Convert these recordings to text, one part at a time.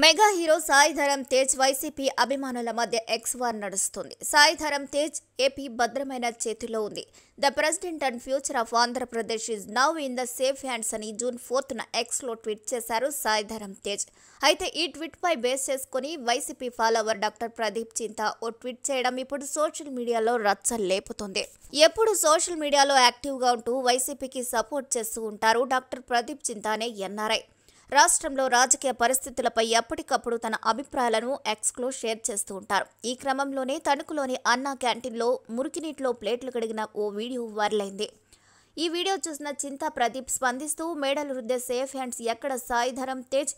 Mega hero Sai Dharam Tej YCP అభిమానుల మధ్య X war నడుస్తుంది. సాయి ధరమ్ తేజ్ ఏపీ భద్రమైన చేతిలో ఉంది. The president and future of Andhra Pradesh is now in the safe hands అని జూన్ 4న ఎక్స్లో ట్వీట్ చేశారు సాయి ధరమ్ తేజ్. అయితే ఈ ట్వీట్ పై బేస్ చేసుకుని వైసీపీ ఫాలోవర్ డాక్టర్ ప్రదీప్ చింతా ఓ ట్వీట్ చేయడం ఇప్పుడు సోషల్ మీడియాలో రచ్చ లేపుతుంది. ఎప్పుడు సోషల్ మీడియాలో యాక్టివ్గా ఉంటూ వైసీపీకి సపోర్ట్ చేస్తూ ఉంటారు డాక్టర్ ప్రదీప్ చింతానే ఎన్ఆర్ఐ. రాష్ట్రంలో రాజకీయ పరిస్థితులపై ఎప్పటికప్పుడు తన అభిప్రాయాలను ఎక్స్లో షేర్ చేస్తూ ఉంటారు. ఈ క్రమంలోనే తణుకులోని అన్నా క్యాంటీన్లో మురికినీటిలో ప్లేట్లు కడిగిన ఓ వీడియో వైరల్ అయింది. ఈ వీడియో చూసిన చింతా ప్రదీప్ స్పందిస్తూ మేడలు రుద్దే సేఫ్ హ్యాండ్స్ ఎక్కడ సాయి ధరమ్ తేజ్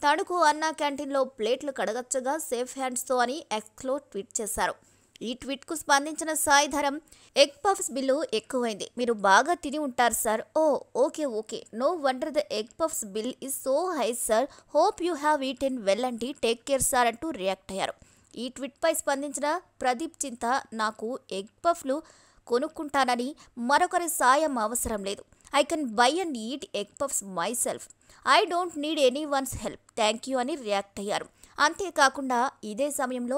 తణుకు అన్నా క్యాంటీన్లో ప్లేట్లు కడగచ్చుగా సేఫ్ హ్యాండ్స్తో అని ఎక్స్లో ట్వీట్ చేశారు. ఈ ట్వీట్కు స్పందించిన Sai Dharam egg puffs bill ఎక్కువైంది, మీరు బాగా తిని ఉంటారు sir. Okay no wonder the egg puffs bill is so high sir, hope you have eaten well అండి, టేక్ కేర్ సార్ అంటూ రియాక్ట్ అయ్యారు. ఈ ట్వీట్పై స్పందించిన ప్రదీప్ చింతా నాకు ఎగ్ పఫ్లు కొనుక్కుంటానని మరొకరి సాయం అవసరం లేదు. I can buy and eat egg puffs my self. I don't need any once help, thank you అని రియాక్ట్ అయ్యారు. అంతేకాకుండా ఇదే సమయంలో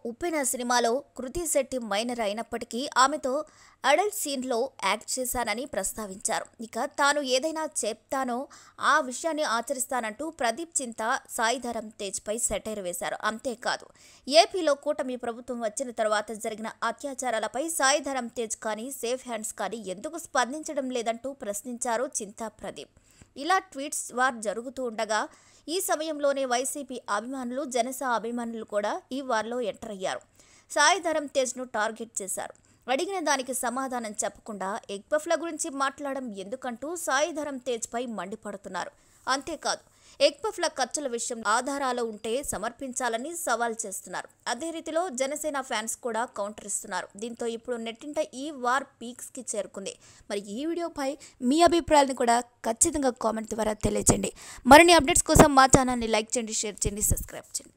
ఉప్పెన సినిమాలో కృతి శెట్టి మైనర్ అయినప్పటికీ ఆమెతో అడల్ట్ సీన్లో యాక్ట్ చేశానని ప్రస్తావించారు. ఇక తాను ఏదైనా చెప్తానో ఆ విషయాన్ని ఆచరిస్తానంటూ ప్రదీప్ చింతా సాయి ధరమ్ తేజ్పై సెటైర్ వేశారు. అంతేకాదు ఏపీలో కూటమి ప్రభుత్వం వచ్చిన తర్వాత జరిగిన అత్యాచారాలపై సాయి ధరమ్ తేజ్ కానీ సేఫ్ హ్యాండ్స్ కానీ ఎందుకు స్పందించడం లేదంటూ ప్రశ్నించారు చింతా ప్రదీప్. ఇలా ట్వీట్స్ వార్ జరుగుతూ ఉండగా ఈ సమయంలోనే వైసీపీ అభిమానులు జనసేన అభిమానులు కూడా ఈ వార్లో ఎంటర్ అయ్యారు. సాయి ధరమ్ తేజ్ను టార్గెట్ చేశారు. అడిగిన దానికి సమాధానం చెప్పకుండా ఎగ్ పఫ్ల గురించి మాట్లాడడం ఎందుకంటూ సాయి ధరమ్ తేజ్పై మండిపడుతున్నారు. అంతేకాదు ఎగ్ పఫ్ల ఖర్చుల విషయం ఆధారాలు ఉంటే సమర్పించాలని సవాల్ చేస్తున్నారు. అదే రీతిలో జనసేన ఫ్యాన్స్ కూడా కౌంటర్ ఇస్తున్నారు. దీంతో ఇప్పుడు నెట్టింట ఈ వార్ పీక్స్కి చేరుకుంది. మరి ఈ వీడియోపై మీ అభిప్రాయాలను కూడా ఖచ్చితంగా కామెంట్ ద్వారా తెలియజేయండి. మరిన్ని అప్డేట్స్ కోసం మా ఛానల్ని లైక్ చేయండి, షేర్ చేయండి, సబ్స్క్రైబ్ చేయండి.